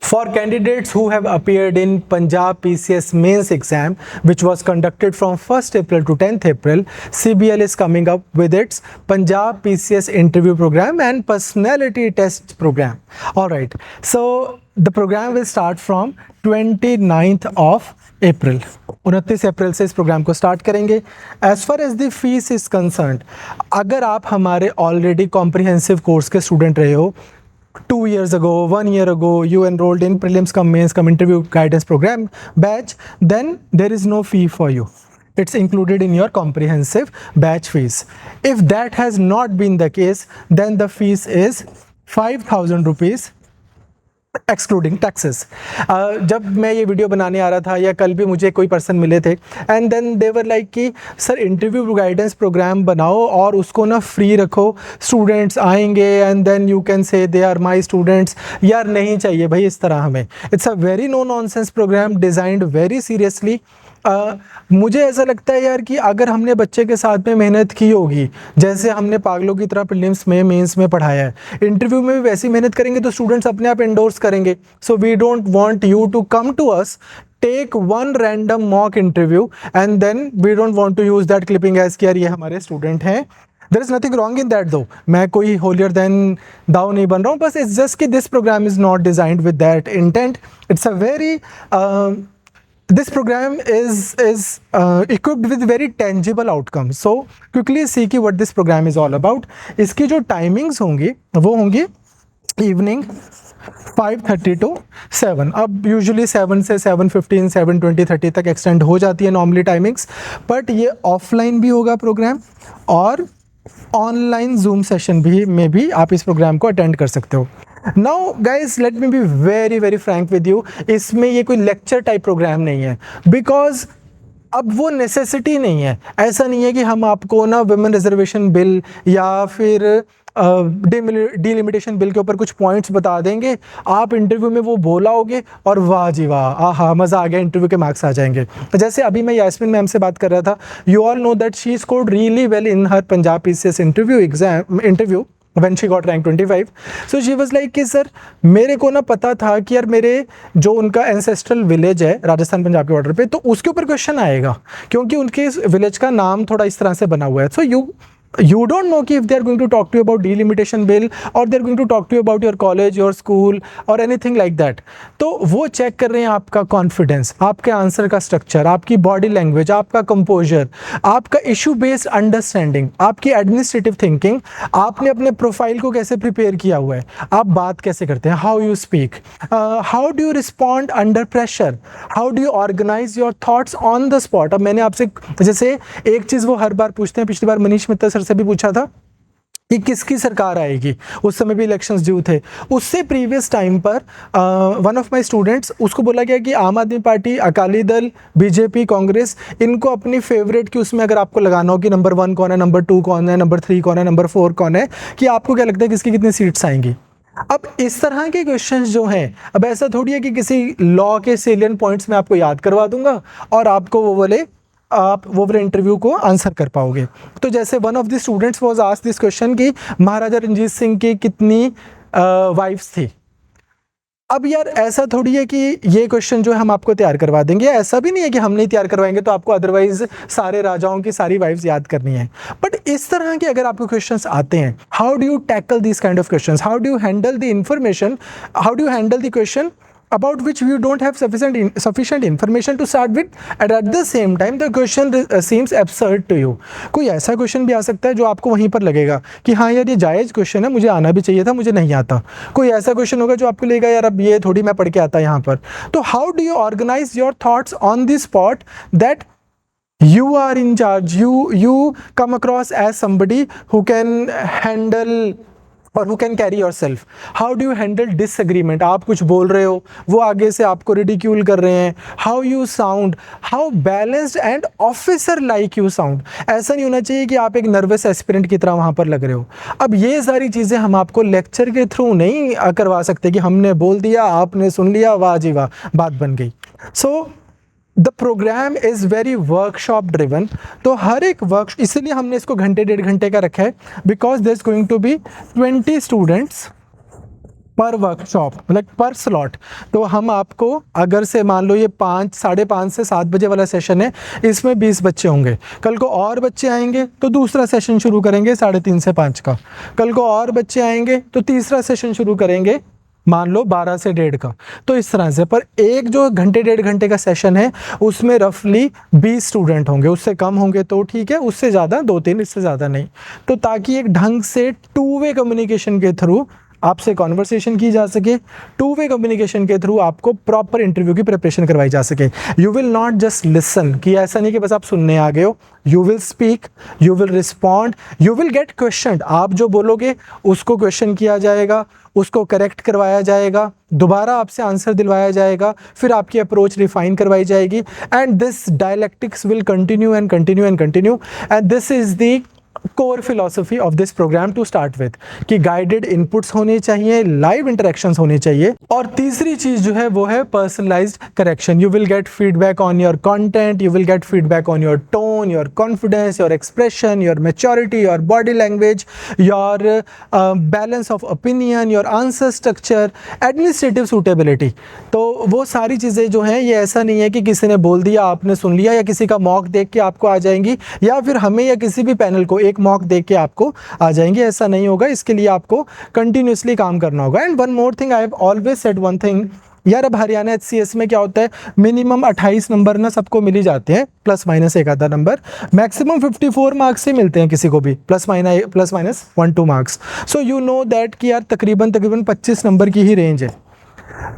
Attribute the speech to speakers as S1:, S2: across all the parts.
S1: For candidates who have appeared in Punjab PCS mains exam, which was conducted from 1st April to 10th April, CBL is coming up with its Punjab PCS interview program and personality test program. All right, so the program will start from 29th of अप्रैल 29 अप्रैल से इस programme को start करेंगे. As far as the fees is concerned, अगर आप हमारे already comprehensive course के student रहे हो, 2 years ago, 1 year ago, you enrolled in prelims cum mains cum interview guidance program batch, then there is no fee for you. It's included in your comprehensive batch fees. If that has not been the case, then the fees is 5,000 rupees excluding taxes. जब मैं ये video बनाने आ रहा था या कल भी मुझे कोई पर्सन मिले थे and then they were like कि सर इंटरव्यू गाइडेंस प्रोग्राम बनाओ और उसको ना फ्री रखो, स्टूडेंट्स आएंगे and then you can say they are my students. यार नहीं चाहिए भाई इस तरह हमें. It's a very no nonsense programme designed very seriously. मुझे ऐसा लगता है यार कि अगर हमने बच्चे के साथ में मेहनत की होगी, जैसे हमने पागलों की तरह प्रीलिम्स में मेंस में पढ़ाया है, इंटरव्यू में भी वैसी मेहनत करेंगे तो स्टूडेंट्स अपने आप एंडोर्स करेंगे. So we don't want you to come to us, take one random mock interview and then we don't want to use that clipping as कि यार ये हमारे स्टूडेंट हैं. There is nothing wrong in that though. मैं कोई holier then दाऊ नहीं बन रहा हूँ, बस इट्स जस्ट कि this programme is not designed with that intent. It's a very this program is equipped with very tangible outcomes. So quickly see कि what this program is all about. इसकी जो timings होंगी वो होंगी evening 5:30 to 7. अब usually 7 से 7:15, 7:20, 30 तक extend हो जाती है नॉर्मली टाइमिंग्स, बट ये ऑफलाइन भी होगा प्रोग्राम और ऑनलाइन जूम सेशन भी में भी आप इस प्रोग्राम को अटेंड कर सकते हो. Now guys let me be very very Frank with you, इसमें ये कोई लेक्चर टाइप प्रोग्राम नहीं है, बिकॉज अब वो नेसेसिटी नहीं है. ऐसा नहीं है कि हम आपको ना वुमेन रिजर्वेशन बिल या फिर डिलिमिटेशन बिल के ऊपर कुछ पॉइंट्स बता देंगे, आप इंटरव्यू में वो बोलाओगे और वाह जी वाह, आहा मज़ा आ गया, इंटरव्यू के मार्क्स आ जाएंगे. जैसे अभी मैं यास्मीन मैम से बात कर रहा था, you all know that she scored really well in her Punjab PCS interview when she got rank 25. So she was like कि सर मेरे को ना पता था कि यार मेरे जो उनका एंसेस्ट्रल विलेज है राजस्थान पंजाब के बॉर्डर पे, तो उसके ऊपर क्वेश्चन आएगा क्योंकि उनके विलेज का नाम थोड़ा इस तरह से बना हुआ है. सो you don't know कि if they are going to talk to you about delimitation bill or they are going to talk to you about your college, your school or anything like that. तो वो check कर रहे हैं आपका confidence, आपके answer का structure, आपकी body language, आपका कंपोजर, आपका इशू बेस्ड अंडरस्टैंडिंग, आपकी एडमिनिस्ट्रेटिव थिंकिंग, आपने अपने प्रोफाइल को कैसे प्रिपेयर किया हुआ है, आप बात कैसे करते हैं, how you speak, how do you respond under pressure, how do you organise your thoughts on the spot. अब मैंने आपसे जैसे एक चीज़ वो हर बार पूछते हैं, पिछली बार मनीष मित्तल सर से भी पूछा था कि किसकी सरकार आएगी, उस समय भी इलेक्शंस ड्यू थे. उससे प्रीवियस टाइम पर वन ऑफ माय स्टूडेंट्स, उसको बोला गया कि आम आदमी पार्टी, अकाली दल, बीजेपी, कांग्रेस, इनको अपनी फेवरेट की उसमें अगर आपको लगाना हो कि नंबर 1 कौन है, नंबर 2 कौन है, नंबर 3 कौन है, नंबर 4 कौन है, कि आपको क्या लगता है किसकी कितनी सीट्स आएंगी. अब इस तरह के क्वेश्चंस जो हैं, अब ऐसा थोड़ी है कि किसी लॉ के सेलियन पॉइंट्स में आपको याद करवा दूंगा और आपको वो वाले इंटरव्यू को आंसर कर पाओगे. तो जैसे one of the students was asked this question कि महाराजा रंजीत सिंह की कितनी वाइफ्स थी. अब यार ऐसा थोड़ी है कि ये क्वेश्चन जो है हम आपको तैयार करवा देंगे, ऐसा भी नहीं है कि हम नहीं तैयार करवाएंगे तो आपको अदरवाइज सारे राजाओं की सारी वाइफ्स याद करनी है. बट इस तरह के अगर आपको क्वेश्चंस आते हैं, how do you tackle this kind of questions, how do you handle the information, how do you handle the question about which you don't have sufficient information to start with, and at the same time the question seems absurd to you. कोई ऐसा question भी आ सकता है जो आपको वहीं पर लगेगा कि हाँ यार ये जायज़ क्वेश्चन है, मुझे आना भी चाहिए था, मुझे नहीं आता. कोई ऐसा क्वेश्चन होगा जो आपको लगेगा यार अब ये थोड़ी मैं पढ़ के आता यहाँ पर. तो how do you organise your thoughts on the spot that you are in charge, you come across as somebody who can handle or who can carry yourself. How do you handle disagreement? आप कुछ बोल रहे हो, वो आगे से आपको ridicule कर रहे हैं. How you sound, how balanced and officer like you sound. ऐसा नहीं होना चाहिए कि आप एक नर्वस एस्पिरेंट की तरह वहाँ पर लग रहे हो. अब ये सारी चीज़ें हम आपको लेक्चर के थ्रू नहीं करवा सकते कि हमने बोल दिया, आपने सुन लिया, वाह जी वाह, बात बन गई. So the programme is very workshop driven. तो हर एक वर्क, इसलिए हमने इसको घंटे 1.5 घंटे का रखा है, because there is going to be 20 students per workshop, मतलब पर स्लॉट। तो हम आपको अगर से मान लो ये 5, 5:30 से 7 बजे वाला सेशन है, इसमें 20 बच्चे होंगे। कल को और बच्चे आएंगे तो दूसरा सेशन शुरू करेंगे 3:30 से 5 का। कल को और बच्चे आएंगे तो तीसरा सेशन शुरू करेंगे मान लो 12 से 1:30 का। तो इस तरह से, पर एक जो घंटे 1.5 घंटे का सेशन है उसमें रफली 20 स्टूडेंट होंगे, उससे कम होंगे तो ठीक है, उससे ज़्यादा 2-3, इससे ज़्यादा नहीं। तो ताकि एक ढंग से टू वे कम्युनिकेशन के थ्रू आपसे कॉन्वर्सेशन की जा सके, टू वे कम्युनिकेशन के थ्रू आपको प्रॉपर इंटरव्यू की प्रिपरेशन करवाई जा सके। You will not just listen, कि ऐसा नहीं कि बस आप सुनने आ गए हो। You will speak, you will respond, you will get question. आप जो बोलोगे उसको क्वेश्चन किया जाएगा, उसको करेक्ट करवाया जाएगा, दोबारा आपसे आंसर दिलवाया जाएगा, फिर आपकी अप्रोच रिफाइन करवाई जाएगी। And this dialectics will continue and continue and continue, and this is the core philosophy of this programme to start with, कि गाइडेड इनपुट्स होने चाहिए, लाइव इंटरेक्शंस होने चाहिए। और तीसरी चीज जो है वो है personalised correction. You will get feedback on your content, you will get feedback on your tone, your confidence, your expression, your maturity, your body language, your balance of opinion, your answer structure, administrative suitability. तो वो सारी चीज़ें जो हैं, ये ऐसा नहीं है कि किसी ने बोल दिया आपने सुन लिया, या किसी का मॉक देख के आपको आ जाएंगी, या फिर हमें या किसी भी पैनल को एक मॉक देख के आपको आ जाएंगे, ऐसा नहीं होगा। इसके लिए आपको कंटिन्यूसली काम करना होगा। And one more thing, I have always said one thing यार, अब हरियाणा HCS में क्या होता है, मिनिमम 28 नंबर ना सबको मिल ही जाते हैं, प्लस माइनस एक आधा नंबर। मैक्सिमम 54 मार्क्स से मिलते हैं किसी को भी, plus minus 1-2 marks. So you know that कि यार तकरीबन 25 नंबर की ही रेंज है।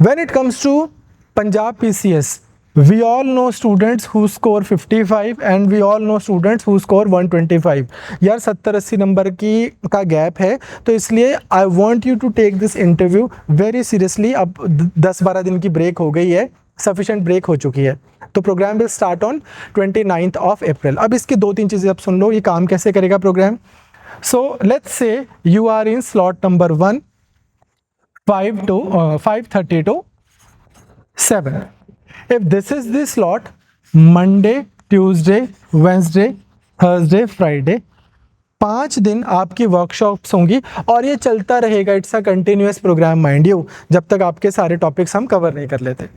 S1: When it comes to Punjab PCS, we all know students who score 55 and we all know students who score 125। यार 70-80 नंबर की का गैप है, तो इसलिए I want you to take this interview very seriously. अब 10-12 दिन की ब्रेक हो गई है, सफिशेंट ब्रेक हो चुकी है। तो programme will start on 29th of April। अब इसकी 2-3 चीज़ें आप सुन लो, ये काम कैसे करेगा programme. So let's say you are in slot number 1, 5:30 to 7। If this is the slot, Monday, Tuesday, Wednesday, Thursday, Friday, 5 दिन आपकी वर्कशॉप्स होंगी और ये चलता रहेगा। It's a continuous programme mind you, जब तक आपके सारे टॉपिक्स हम कवर नहीं कर लेते।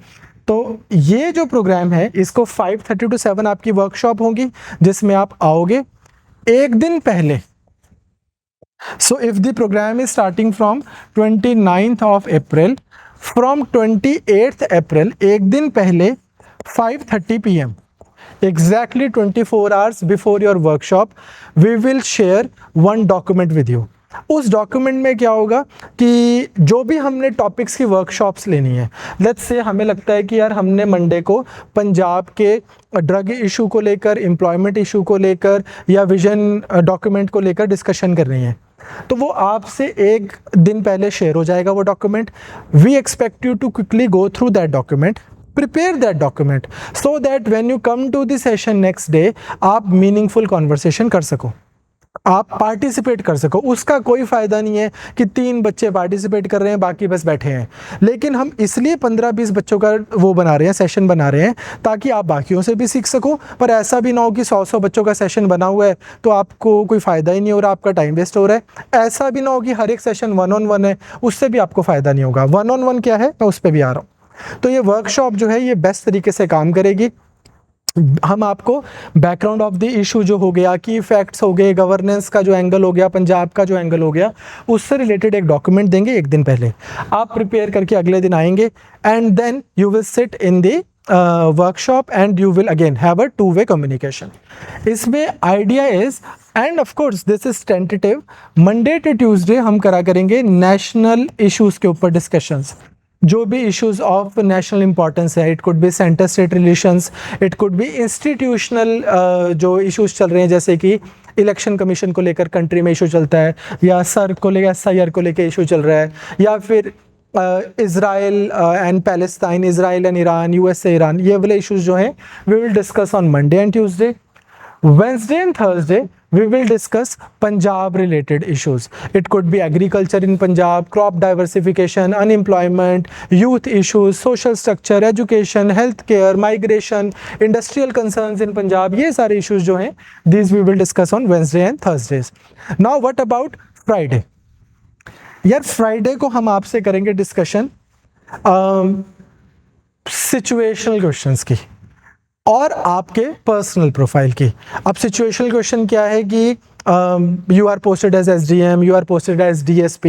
S1: तो ये जो प्रोग्राम है, इसको 5:30 to 7 आपकी वर्कशॉप होगी, जिसमें आप आओगे एक दिन पहले। So if the programme is starting from 29th of April, from 28th April, एक दिन पहले 5:30 PM, exactly 24 hours before your workshop, we will share one document with you। उस डॉक्यूमेंट में क्या होगा कि जो भी हमने टॉपिक्स की वर्कशॉप्स लेनी है, लेट्स से हमें लगता है कि यार हमने मंडे को पंजाब के ड्रग इशू को लेकर, एम्प्लॉयमेंट इशू को लेकर, या विजन डॉक्यूमेंट को लेकर डिस्कशन करनी है, तो वो आपसे एक दिन पहले शेयर हो जाएगा वो document. We expect you to quickly go through that document, prepare that document, so that when you come to the session next day, आप मीनिंगफुल कॉन्वर्सेशन कर सको, आप पार्टिसिपेट कर सको। उसका कोई फ़ायदा नहीं है कि 3 बच्चे पार्टिसिपेट कर रहे हैं, बाकी बस बैठे हैं। लेकिन हम इसलिए 15-20 बच्चों का वो बना रहे हैं, सेशन बना रहे हैं, ताकि आप बाकियों से भी सीख सको। पर ऐसा भी ना हो कि 100 बच्चों का सेशन बना हुआ है तो आपको कोई फ़ायदा ही नहीं हो रहा, आपका टाइम वेस्ट हो रहा है। ऐसा भी ना हो कि हर एक सेशन 1-on-1 है, उससे भी आपको फ़ायदा नहीं होगा। 1-on-1 क्या है, मैं उस पर भी आ रहा हूँ। तो ये वर्कशॉप जो है, ये बेस्ट तरीके से काम करेगी। हम आपको बैकग्राउंड ऑफ द इशू जो हो गया, की फैक्ट्स हो गए, गवर्नेंस का जो एंगल हो गया, पंजाब का जो एंगल हो गया, उससे रिलेटेड एक डॉक्यूमेंट देंगे एक दिन पहले। आप प्रिपेयर करके अगले दिन आएंगे, and then you will sit in the workshop and you will again have a two way communication. इसमें idea is, and of course this is tentative, Monday to Tuesday हम करा करेंगे नेशनल इश्यूज़ के ऊपर डिस्कशंस। जो भी issues of national importance है, it could be centre state relations, it could be institutional जो इश्यूज़ चल रहे हैं, जैसे कि इलेक्शन कमीशन को लेकर कंट्री में इशू चलता है, या सर को लेकर SIR को लेकर इशू चल रहा है, या फिर Israel and Palestine, Israel and Iran, USA Iran, ये वाले इश्यूज़ जो हैं we will discuss on Monday and Tuesday. Wednesday and Thursday we will discuss Punjab related issues. It could be agriculture in Punjab, crop diversification, unemployment, youth issues, social structure, education, healthcare, migration, industrial concerns in Punjab. ये सारे issues जो हैं, these we will discuss on Wednesday and Thursdays. Now what about Friday? यार Friday को हम आपसे करेंगे discussion situational questions की और आपके पर्सनल प्रोफाइल की। अब सिचुएशनल क्वेश्चन क्या है कि you are posted as SDM, you are posted as DSP,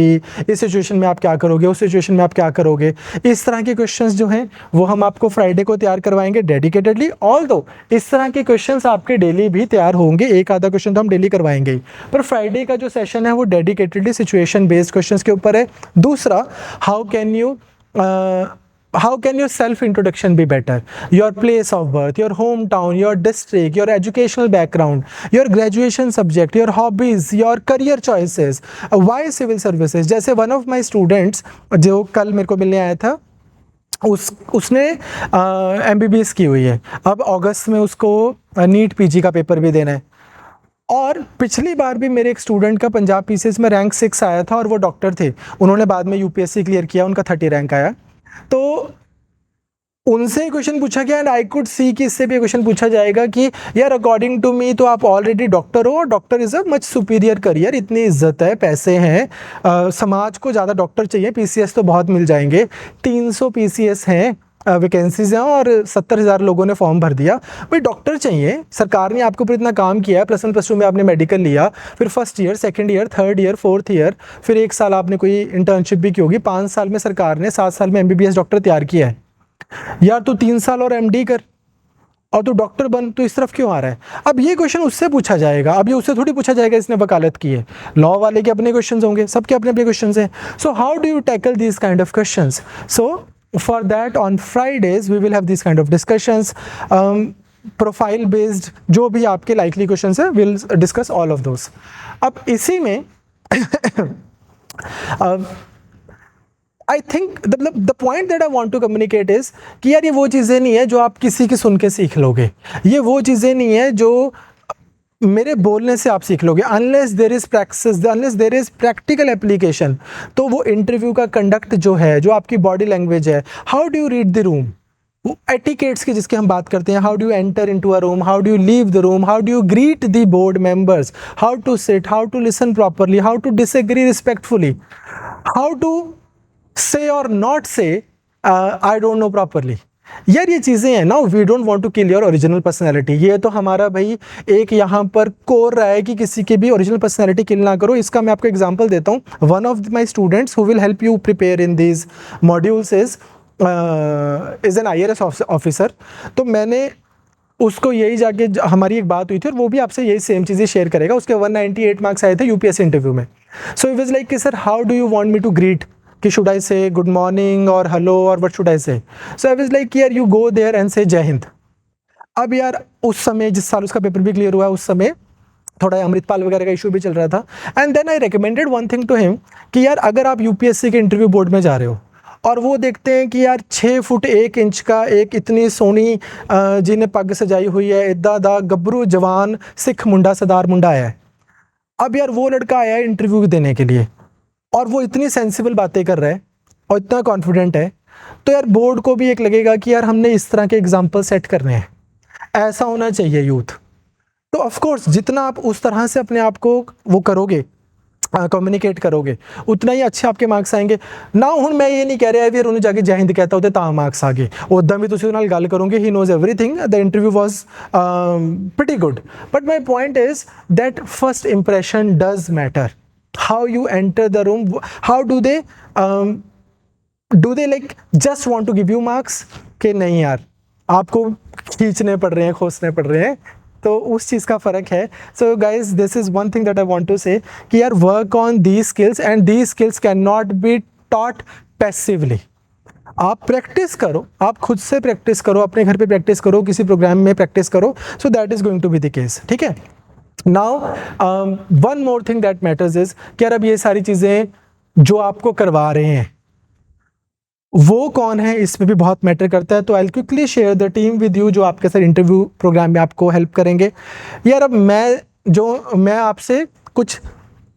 S1: इस सिचुएशन में आप क्या करोगे, उस सिचुएशन में आप क्या करोगे, इस तरह के क्वेश्चंस जो हैं वो हम आपको फ्राइडे को तैयार करवाएंगे डेडिकेटेडली। ऑल्दो इस तरह के क्वेश्चंस आपके डेली भी तैयार होंगे, एक आधा क्वेश्चन तो हम डेली करवाएंगे ही, पर फ्राइडे का जो सेशन है वो डेडिकेटेडली सिचुएशन बेस्ड क्वेश्चंस के ऊपर है। दूसरा, how can your self introduction be better, your place of birth, your hometown, your district, your educational background, your graduation subject, your hobbies, your career choices, why civil services। जैसे one of my students जो कल मेरे को मिलने आया था, उसने MBBS की हुई है, अब अगस्त में उसको नीट PG का पेपर भी देना है, और पिछली बार भी मेरे एक स्टूडेंट का पंजाब PCS में रैंक 6 आया था और वो डॉक्टर थे, उन्होंने बाद में UPSC क्लियर किया, उनका 30 रैंक आया। तो उनसे क्वेश्चन पूछा गया एंड आई कुड सी कि इससे भी क्वेश्चन पूछा जाएगा कि यार अकॉर्डिंग टू मी तो आप ऑलरेडी डॉक्टर हो, doctor is a much superior career, इतनी इज्जत है, पैसे हैं, समाज को ज़्यादा डॉक्टर चाहिए, PCS तो बहुत मिल जाएंगे, 300 PCS हैं, वैकेंसीज हैं और 70,000 लोगों ने फॉर्म भर दिया, भाई डॉक्टर चाहिए, सरकार ने आपके ऊपर इतना काम किया, +1 +2 में आपने मेडिकल लिया, फिर first year, second year, third year, fourth year, फिर 1 साल आपने कोई इंटर्नशिप भी की होगी, 5 साल में सरकार ने 7 साल में MBBS डॉक्टर तैयार किया है। यार तू 3 साल और MD कर और तू डॉक्टर बन, तो इस तरफ क्यों आ रहा है? अब ये क्वेश्चन उससे पूछा जाएगा, अब ये उससे थोड़ी पूछा जाएगा इसने वकालत की है, लॉ वाले के अपने क्वेश्चंस होंगे, सबके अपने अपने क्वेश्चंस हैं। So how do you tackle these kind of questions? So for that on Fridays we will have these kind of discussions, profile based जो भी आपके likely questions है, we'll discuss all of those। अब इसी में I think the point that I want to communicate is कि यार ये वो चीज़ें नहीं है जो आप किसी की सुन के सीख लोगे, ये वो चीज़ें नहीं है जो मेरे बोलने से आप सीख लोगे, unless there is practice, unless there is practical application. तो वो इंटरव्यू का कंडक्ट जो है, जो आपकी बॉडी लैंग्वेज है, how do you read the room, etiquettes की जिसके हम बात करते हैं, how do you enter into a room, how do you leave the room, how do you greet the board members, how to sit, how to listen properly, how to disagree respectfully, how to से और not से I don't know properly. यार ये चीज़ें हैं ना, we don't want to kill your original personality, ये तो हमारा भाई एक यहाँ पर कोर रहा है कि किसी की भी ओरिजिनल पर्सनैलिटी किल ना करो। इसका मैं आपको एग्जांपल देता हूँ, one of my students who will help you prepare in these modules is an IRS officer. तो मैंने उसको यही जाके, हमारी एक बात हुई थी और वो भी आपसे यही सेम चीज़ें शेयर करेगा, उसके 198 मार्क्स आए थे UPSC इंटरव्यू में। सो इट वाज लाइक कि sir how do you want me to greet, कि should I say good morning और हेलो और what should I say? So I was like यार you go there and say जय हिंद। अब यार उस समय जिस साल उसका पेपर भी क्लियर हुआ, उस समय थोड़ा अमृतपाल वगैरह का इशू भी चल रहा था, and then I recommended one thing to him कि यार अगर आप UPSC के इंटरव्यू बोर्ड में जा रहे हो और वो देखते हैं कि यार 6 फुट 1 इंच का एक इतनी सोनी जिन्हें पग सजाई हुई है, इद्दा दा गबरू जवान सिख मुंडा सरदार मुंडा आया है, अब यार वो लड़का आया है इंटरव्यू देने के लिए और वो इतनी सेंसिबल बातें कर रहा है और इतना कॉन्फिडेंट है, तो यार बोर्ड को भी एक लगेगा कि यार हमने इस तरह के एग्जाम्पल सेट करने हैं, ऐसा होना चाहिए यूथ। तो ऑफ कोर्स जितना आप उस तरह से अपने आप को वो करोगे, कम्युनिकेट करोगे, उतना ही अच्छे आपके मार्क्स आएंगे ना। हुण मैं ये नहीं कह रहा भी उन्हें जाके जय हिंद कहता होते ता मार्क्स आ गए, उदा भी तुसीं नाल गल करोगे, he knows everything, the interview was pretty good, but my point is that first impression does matter, how you enter the room, how do they like just want to give you marks कि नहीं यार आपको खींचने पड़ रहे हैं, खोसने पड़ रहे हैं, तो उस चीज़ का फ़र्क है। So guys this is one thing that I want to say कि यार work on these skills and these skills can not be taught passively. आप प्रैक्टिस करो, आप खुद से प्रैक्टिस करो, अपने घर पे प्रैक्टिस करो, किसी प्रोग्राम में प्रैक्टिस करो, so that is going to be the case. ठीक है, now one more thing that matters is कि यार अब ये सारी चीज़ें जो आपको करवा रहे हैं वो कौन है, इसमें भी बहुत मैटर करता है। तो I will quickly share the team with you जो आपके साथ इंटरव्यू प्रोग्राम में आपको हेल्प करेंगे। यार अब मैं आपसे कुछ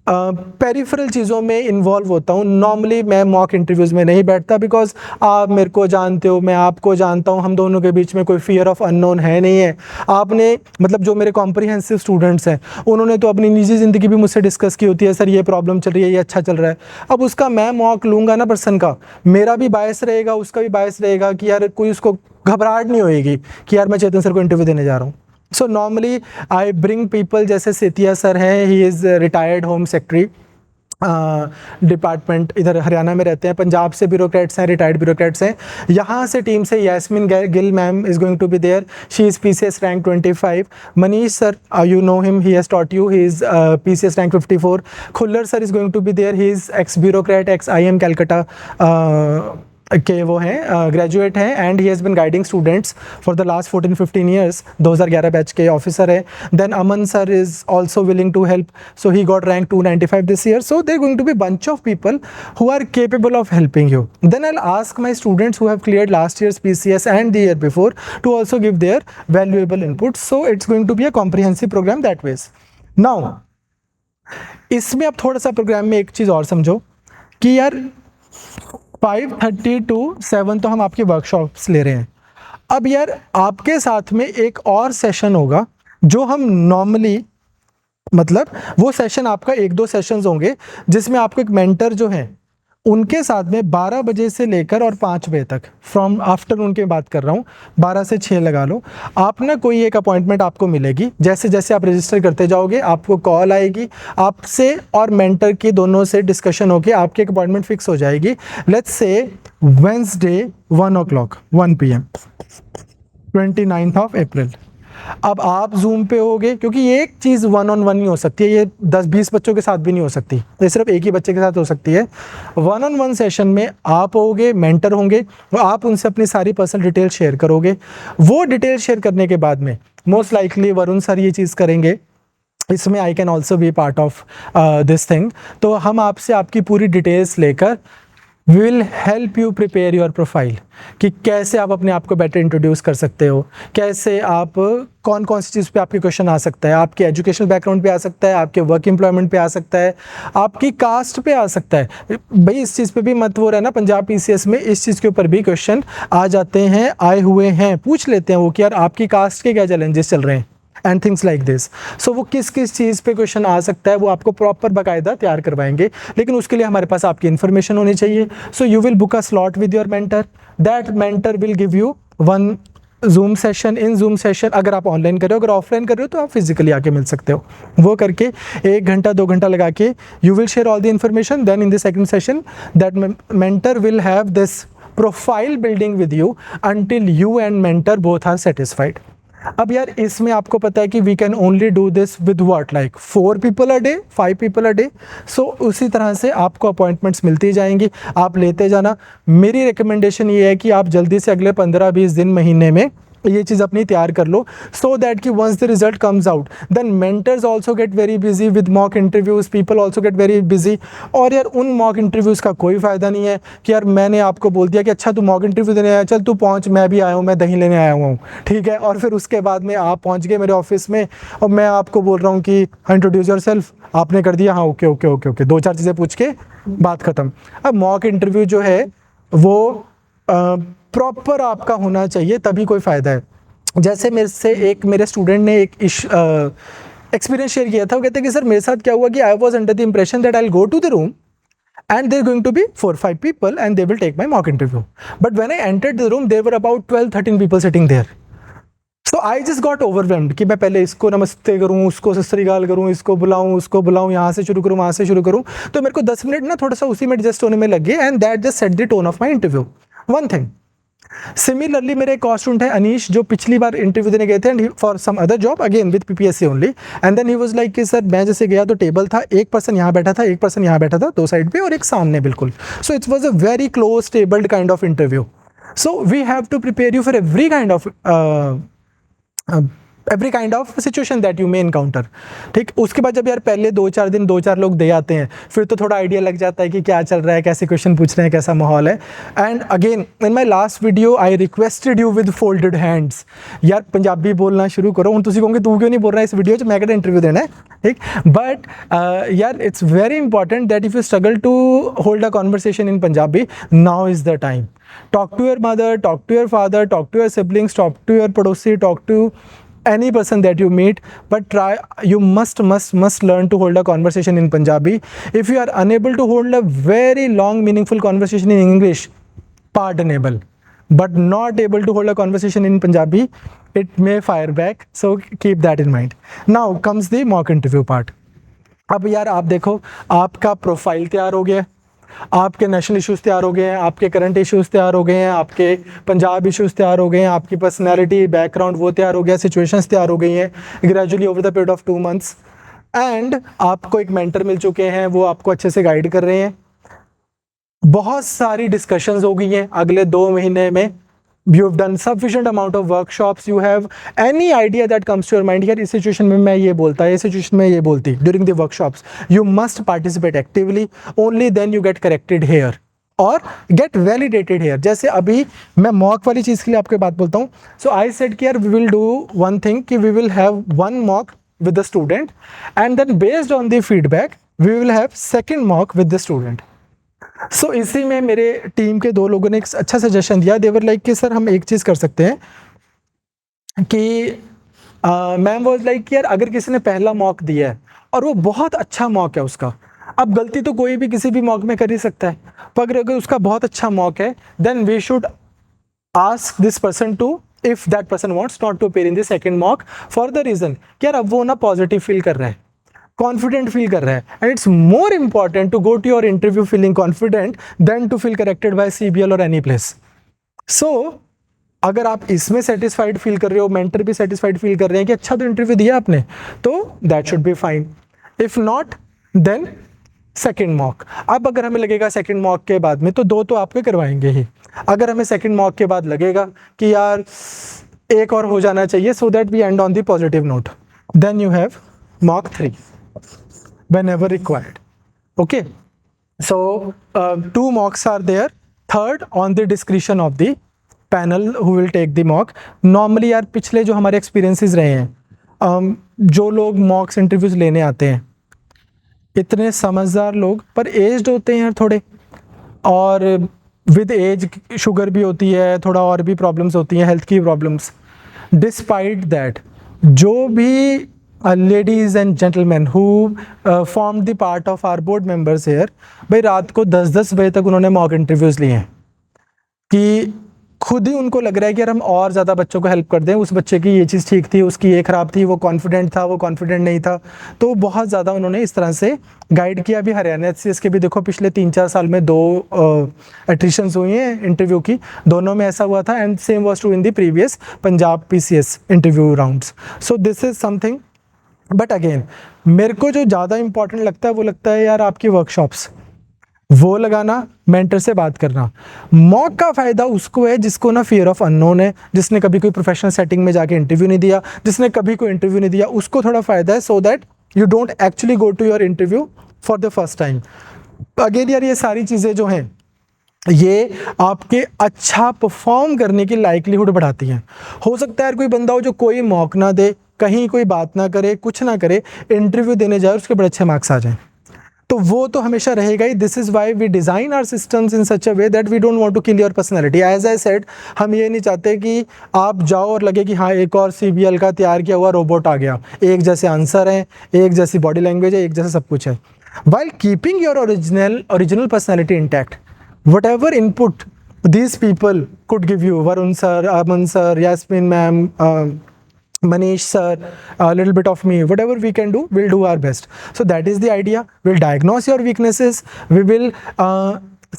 S1: पेरिफेरल चीज़ों में इन्वॉल्व होता हूँ। नॉर्मली मैं मॉक इंटरव्यूज़ में नहीं बैठता, बिकॉज आप मेरे को जानते हो, मैं आपको जानता हूँ, हम दोनों के बीच में कोई फियर ऑफ अननोन है नहीं है। आपने मतलब जो मेरे कॉम्प्रिहेंसिव स्टूडेंट्स हैं उन्होंने तो अपनी निजी ज़िंदगी भी मुझसे डिस्कस की होती है, सर ये प्रॉब्लम चल रही है, ये अच्छा चल रहा है। अब उसका मैं मॉक लूँगा ना पर्सन का, मेरा भी बायस रहेगा, उसका भी बायस रहेगा कि यार कोई उसको घबराहट नहीं होएगी कि यार मैं चेतन सर को इंटरव्यू देने जा रहा हूँ। So normally I bring people, जैसे सेतिया सर हैं, he is retired home secretary department, इधर हरियाणा में रहते हैं। पंजाब से ब्यूरोक्रेट्स हैं, रिटायर्ड ब्यूरोक्रेट्स हैं। यहाँ से टीम से Yasmin Gill ma'am is going to be there, she is PCS rank 25। Manish sir, you know him, he has taught you, he is PCS rank 54। Khullar sir is going to be there, he is ex bureaucrat, ex IM Calcutta के वो हैं, graduate हैं, and he has been guiding students for the last 14-15 years. 2011 batch के officer है। Then Aman sir is also willing to help, so he got rank 295 this year. So there going to be bunch of people who are capable of helping you. Then I'll ask my students who have cleared last year's PCS and the year before to also give their valuable input. So it's going to be a comprehensive program that ways. Now इसमें अब थोड़ा सा programme में एक चीज़ और समझो कि यार 5:30 to 7 तो हम आपकी वर्कशॉप्स ले रहे हैं। अब यार आपके साथ में एक और सेशन होगा जो हम नॉर्मली, मतलब वो सेशन आपका 1-2 सेशंस होंगे जिसमें आपको एक मेंटर जो है उनके साथ में 12 बजे से लेकर और 5 बजे तक, फ्रॉम आफ्टरनून की बात कर रहा हूँ, 12 से 6 लगा लो, आप ना कोई एक अपॉइंटमेंट आपको मिलेगी। जैसे जैसे आप रजिस्टर करते जाओगे आपको कॉल आएगी, आपसे और मेंटर की दोनों से डिस्कशन होकर आपकी एक अपॉइंटमेंट फिक्स हो जाएगी। Let's say Wednesday 1 o'clock 1 PM 29th of April। अब आप जूम पे होगे, क्योंकि ये एक चीज़ 1-on-1 नहीं हो सकती है, ये 10-20 बच्चों के साथ भी नहीं हो सकती, ये सिर्फ एक ही बच्चे के साथ हो सकती है। 1-on-1 सेशन में आप होगे, मेंटर होंगे, आप उनसे अपनी सारी पर्सनल डिटेल शेयर करोगे। वो डिटेल शेयर करने के बाद में मोस्ट लाइकली वरुण सर ये चीज़ करेंगे, इसमें I can also be part of this thing. तो हम आपसे आपकी पूरी डिटेल्स लेकर we will help you prepare your profile, कि कैसे आप अपने आप को बेटर इंट्रोड्यूस कर सकते हो, कैसे आप कौन कौन सी चीज़ पे आपके क्वेश्चन आ सकता है, आपके एजुकेशनल बैकग्राउंड पे आ सकता है, आपके वर्क एम्प्लॉयमेंट पे आ सकता है, आपकी कास्ट पे आ सकता है। भाई इस चीज़ पे भी मत वो रहना, पंजाब PCS में इस चीज़ के ऊपर भी क्वेश्चन आ जाते हैं, आए हुए हैं, पूछ लेते हैं वो कि यार आपकी कास्ट के क्या चैलेंजेस चल रहे हैं एंड थिंग्स लाइक दिस। सो वो किस किस चीज़ पे क्वेश्चन आ सकता है वो आपको प्रॉपर बाकायदा तैयार करवाएंगे, लेकिन उसके लिए हमारे पास आपकी इन्फॉर्मेशन होनी चाहिए। So you will book a slot with your mentor, that mentor will give you 1 zoom session. In zoom session अगर आप ऑनलाइन कर रहे हो, अगर ऑफलाइन कर रहे हो तो आप फिजिकली आके मिल सकते हो। वो करके 1 घंटा 2 घंटा लगा के you will share all the information. Then in the second session that mentor will have this profile building with you until you and mentor both are satisfied. अब यार इसमें आपको पता है कि we can only do this with what, like 4 people a day, 5 people a day। सो उसी तरह से आपको अपॉइंटमेंट्स मिलती जाएंगी, आप लेते जाना। मेरी रिकमेंडेशन ये है कि आप जल्दी से अगले 15-20 दिन, महीने में ये चीज़ अपनी तैयार कर लो, सो दैट कि once the result comes out then mentors also get very busy with mock interviews, people also get very busy. और यार उन मॉक इंटरव्यूज़ का कोई फ़ायदा नहीं है कि यार मैंने आपको बोल दिया कि अच्छा तू मॉक इंटरव्यू देने आया, चल तू पहुँच, मैं भी आया हूँ, मैं दही लेने आया हुआ हूँ, ठीक है। और फिर उसके बाद में आप पहुँच गए मेरे ऑफिस में और मैं आपको बोल रहा हूँ कि इंट्रोड्यूस योर सेल्फ, आपने कर दिया, हाँ ओके ओके ओके ओके, 2-4 चीज़ें पूछ के बात ख़त्म। अब मॉक इंटरव्यू जो है वो प्रॉपर आपका होना चाहिए, तभी कोई फ़ायदा है। जैसे मेरे स्टूडेंट ने एक एक्सपीरियंस शेयर किया था, वो कहते हैं कि सर मेरे साथ क्या हुआ कि I was under the impression that I will go to the room and they're going to be 4-5 people and they will take my mock interview, but when I entered the room there were about 12-13 people sitting there, so I just got overwhelmed कि मैं पहले इसको नमस्ते करूँ, उसको सत श्री अकाल करूँ, इसको बुलाऊँ, उसको बुलाऊँ, यहाँ से शुरू करूँ, वहाँ से शुरू करूँ। तो मेरे को 10 मिनट ना थोड़ा सा उसी में एडजस्ट होने में लग गए, and that just set the tone of my interview. One thing similarly मेरे एक और स्टूडेंट है अनीश, जो पिछली बार इंटरव्यू देने गए थे and for some other job again with PPSC only, and then he was like कि सर मैं जैसे गया तो टेबल था, एक पर्सन यहाँ बैठा था, एक पर्सन यहाँ बैठा था, 2 साइड पे और एक सामने बिल्कुल। So it was a very close tabled kind of interview. So we have to prepare you for every kind of every kind of situation that you may encounter. ठीक, उसके बाद जब यार पहले 2-4 दिन 2-4 लोग दे आते हैं, फिर तो थोड़ा आइडिया लग जाता है कि क्या चल रहा है, कैसे क्वेश्चन पूछ रहे हैं, कैसा माहौल है। And again in my last video I requested you with folded hands, यार पंजाबी बोलना शुरू करो। हूँ तुम कहोगे तू क्यों नहीं बोल रहा है इस वीडियो 'ਚ, मैं कहता इंटरव्यू देना है। ठीक, बट यार it's very important that if you struggle to hold a conversation in Punjabi, now is the time. Talk to your mother, talk to your father, talk to your siblings, talk to your padosi, talk to any person that you meet, but you must learn to hold a conversation in Punjabi. If you are unable to hold a very long meaningful conversation in English, pardonable, but not able to hold a conversation in Punjabi, it may fire back, so keep that in mind. Now comes the mock interview part. अब यार आप देखो, आपका profile तैयार हो गया, आपके national issues तैयार हो गए हैं, आपके करंट इश्यूज़ तैयार हो गए हैं, आपके पंजाब इश्यूज़ तैयार हो गए हैं, आपकी पर्सनैलिटी बैकग्राउंड वो तैयार हो गया, सिचुएशंस तैयार हो गई हैं gradually over the period of 2 months. And आपको एक मेंटर मिल चुके हैं, वो आपको अच्छे से गाइड कर रहे हैं। बहुत सारी डिस्कशंस हो गई हैं अगले 2 महीने में। You have done sufficient amount of workshops, you have any idea that comes to your mind, यार इस सिचुएशन में मैं ये बोलता, इस सिचुएशन में ये बोलती, during the workshops you must participate actively, only then you get corrected here और get validated here। जैसे अभी मैं मॉक वाली चीज़ के लिए आपको बात बोलता हूँ, so I said कि यार we will do one thing कि we will have one mock with the student and then based on the feedback we will have second mock with the student। सो इसी में मेरे टीम के 2 लोगों ने एक अच्छा सजेशन दिया। देवर लाइक कि सर हम एक चीज़ कर सकते हैं कि मैम वाज लाइक कि यार अगर किसी ने पहला मॉक दिया है और वो बहुत अच्छा मॉक है उसका, अब गलती तो कोई भी किसी भी मॉक में कर ही सकता है, पर अगर उसका बहुत अच्छा मॉक है then we should ask this person to, if that person wants not to appear in the second mock for the reason कि यार अब वो ना पॉजिटिव फील कर रहा है, कॉन्फिडेंट फील कर रहा है। And it's more important to go to your interview feeling confident than to feel corrected by CBL और एनी प्लेस। सो अगर आप इसमें सेटिस्फाइड फील कर रहे हो, मेंटर भी सेटिस्फाइड फील कर रहे हैं कि अच्छा तो इंटरव्यू दिया आपने, तो that should be fine. If not then second mock. अब अगर हमें लगेगा सेकेंड मॉक के बाद में, तो 2 तो आपके करवाएंगे ही, अगर हमें सेकेंड मॉक के बाद लगेगा कि यार एक और हो जाना चाहिए so that we end on the positive note, then you have mock 3 whenever required। okay, so 2 mocks are there, third on the discretion of the panel who will take the mock। normally यार पिछले जो हमारे experiences रहे हैं, जो लोग mocks interviews लेने आते हैं इतने समझदार लोग पर एज्ड होते हैं यार थोड़े, और विद एज शुगर भी होती है, थोड़ा और भी प्रॉब्लम्स होती हैं, हेल्थ की प्रॉब्लम्स। डिस्पाइट दैट जो भी ladies and gentlemen who formed the part of our board members here, भाई रात को 10-10 बजे तक उन्होंने मॉक इंटरव्यूज़ लिए हैं कि खुद ही उनको लग रहा है कि यार हम और ज़्यादा बच्चों को हेल्प कर दें, उस बच्चे की ये चीज़ ठीक थी, उसकी ये ख़राब थी, वो कॉन्फिडेंट था, वो कॉन्फिडेंट नहीं था, तो बहुत ज़्यादा उन्होंने इस तरह से गाइड किया। अभी हरियाणा HCS के भी देखो पिछले 3-4 साल में 2 एट्रिशंस हुई हैं इंटरव्यू की, दोनों में ऐसा हुआ था। And same was true in the previous Punjab PCS interview rounds. So this is something. But again मेरे को जो ज़्यादा इंपॉर्टेंट लगता है वो लगता है यार आपकी वर्कशॉप्स वो लगाना, मेंटर से बात करना। मॉक का फ़ायदा उसको है जिसको ना फियर ऑफ अननोन है, जिसने कभी कोई प्रोफेशनल सेटिंग में जाके इंटरव्यू नहीं दिया, जिसने कभी कोई इंटरव्यू नहीं दिया, उसको थोड़ा फ़ायदा है, so that you don't actually go to your interview for the first time. Again यार ये सारी चीज़ें जो हैं ये आपके अच्छा परफॉर्म करने की लाइकलीहुड बढ़ाती हैं। हो सकता है यार कोई बंदा हो जो कोई मॉक ना दे, कहीं कोई बात ना करे, कुछ ना करे, इंटरव्यू देने जाए उसके बड़े अच्छे मार्क्स आ जाएं, तो वो तो हमेशा रहेगा ही। This is why we design our systems in such a way that we don't want to kill your personality. As I said, हम ये नहीं चाहते कि आप जाओ और लगे कि हाँ एक और CBL का तैयार किया हुआ रोबोट आ गया, एक जैसे आंसर है, एक जैसी बॉडी लैंग्वेज है, एक जैसा सब कुछ है। While keeping your original personality intact, whatever input these people could give you, Varun sir, Aman sir, Yasmin ma'am, Manish sir, a little bit of me, whatever we can do, we'll do our best. So that is the idea. We'll diagnose your weaknesses, we will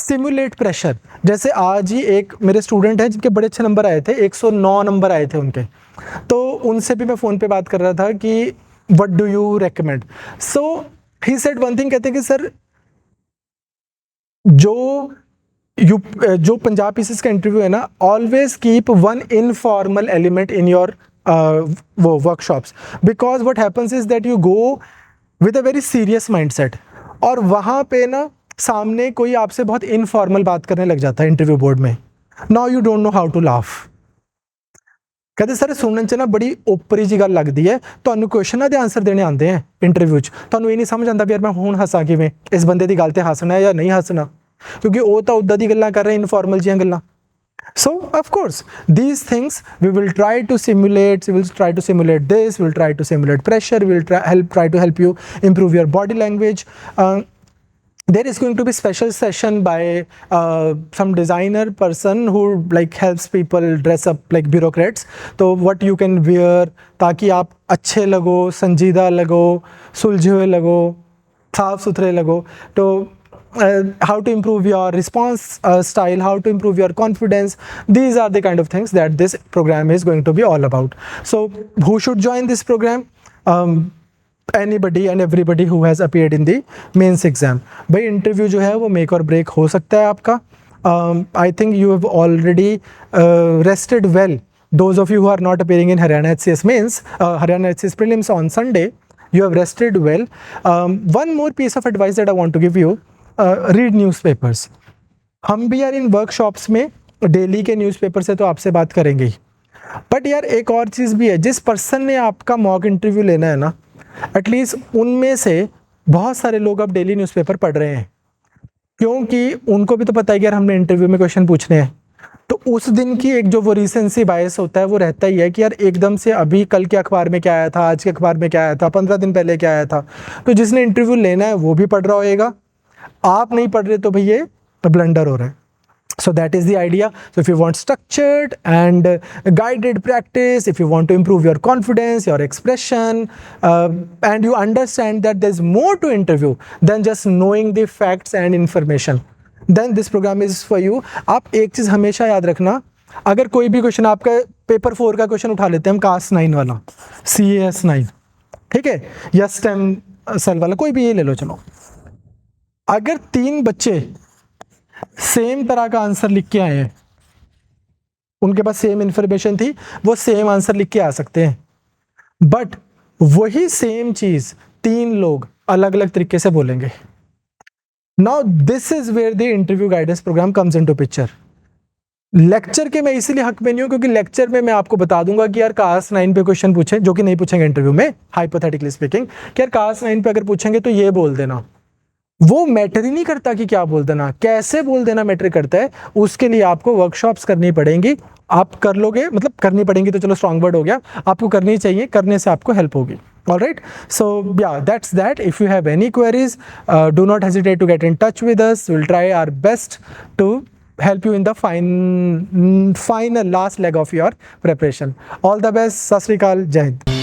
S1: simulate pressure। जैसे आज ही एक मेरे student हैं जिनके बड़े अच्छे number आए थे, 109 नंबर आए थे उनके, तो उनसे भी मैं फ़ोन पे बात कर रहा था कि what do you recommend? So he said one thing, कहते हैं कि सर जो पंजाब PCS का इंटरव्यू है ना, always keep one informal element in your वो workshops, because what happens is that you go with a very serious mindset, और वहाँ पे ना सामने कोई आपसे बहुत इनफॉर्मल बात करने लग जाता है इंटरव्यू बोर्ड में. Now you don't know how to laugh. कहते सर सुनने च ना बड़ी ओपरी जी गल लगती है, ਤੁਹਾਨੂੰ क्वेश्चन ਦੇ आंसर देने आते हैं इंटरव्यू च, ਤੁਹਾਨੂੰ ਇਹ ਨਹੀਂ ਸਮਝ ਆਉਂਦਾ ਵੀ ਯਾਰ ਮੈਂ ਹੁਣ ਹੱਸਾਂ ਕਿਵੇਂ, ਇਸ ਬੰਦੇ ਦੀ ਗੱਲ ਤੇ ਹੱਸਣਾ ਹੈ ਜਾਂ ਨਹੀਂ ਹੱਸਣਾ, ਕਿਉਂਕਿ ਉਹ ਤਾਂ ਉੱਦਾਂ ਦੀ ਗੱਲਾਂ ਕਰ ਰਹੇ, ਇਨਫੋਰਮਲ ਜੀਆਂ ਗੱਲਾਂ. So of course these things we will try to simulate, this, we will try to simulate pressure, we will try to help you improve your body language. There is going to be special session by some designer person who like helps people dress up like bureaucrats. So what you can wear ताकि आप अच्छे लगो, संजीदा लगो, सुलझे हुए लगो, साफ सुथरे लगो. तो how to improve your response style, how to improve your confidence, these are the kind of things that this program is going to be all about. So who should join this program? Anybody and everybody who has appeared in the mains exam. भाई interview जो है वो make और break हो सकता है आपका. I think you have already rested well. Those of you who are not appearing in Haryana HCS mains, Haryana HCS prelims on Sunday, you have rested well. One more piece of advice that I want to give you, read newspapers. हम भी यार इन workshops में daily के newspaper से तो आपसे बात करेंगे ही, बट यार एक और चीज़ भी है, जिस पर्सन ने आपका मॉक इंटरव्यू लेना है ना, एटलीस्ट उनमें से बहुत सारे लोग अब डेली न्यूज़पेपर पढ़ रहे हैं, क्योंकि उनको भी तो पता है कि यार हमने इंटरव्यू में क्वेश्चन पूछने हैं. तो उस दिन की एक जो वो रीसेंसी बायस होता है वो रहता ही है कि यार एकदम से अभी कल के अखबार में क्या आया था, आज के अखबार में क्या आया था, 15 दिन पहले क्या आया था. तो जिसने इंटरव्यू लेना है वो भी पढ़ रहा होएगा, आप नहीं पढ़ रहे तो भाई ये ब्लंडर हो रहा है. So that is the idea. So if you want structured and guided practice, if you want to improve your confidence, your expression, and you understand that there's more to interview than just knowing the facts and information, then this program is for you. आप एक चीज़ हमेशा याद रखना, अगर कोई भी question आपका paper 4 का क्वेश्चन उठा लेते हैं हम, कास्ट 9 वाला, CAS 9, ठीक है, या स्टेम सेल वाला, कोई भी ये ले लो, चलो, अगर 3 बच्चे सेम तरह का आंसर लिख के आए हैं, उनके पास सेम इंफॉर्मेशन थी, वो सेम आंसर लिख के आ सकते हैं, बट वही सेम चीज 3 लोग अलग अलग तरीके से बोलेंगे. Now this is where the interview guidance programme comes into picture. Lecture के मैं इसीलिए हक में नहीं हूं क्योंकि लेक्चर में मैं आपको बता दूंगा कि यार कास्ट 9 पे क्वेश्चन पूछे, जो कि नहीं पूछेंगे इंटरव्यू में, हाइपोथेटिकली स्पीकिंग, कि यार कास्ट 9 पे अगर पूछेंगे तो ये बोल देना. वो मैटर ही नहीं करता कि क्या बोल देना, कैसे बोल देना मैटर करता है. उसके लिए आपको वर्कशॉप्स करनी पड़ेंगी. आप कर लोगे, मतलब करनी पड़ेंगी तो चलो स्ट्रॉन्ग वर्ड हो गया, आपको करनी चाहिए, करने से आपको हेल्प होगी. Alright, so yeah, that's that. If you have any queries, do not hesitate to get in touch with us. We'll try our best to help you in the final last leg of your preparation. All the best. Sat Sri Akal. Jai Hind.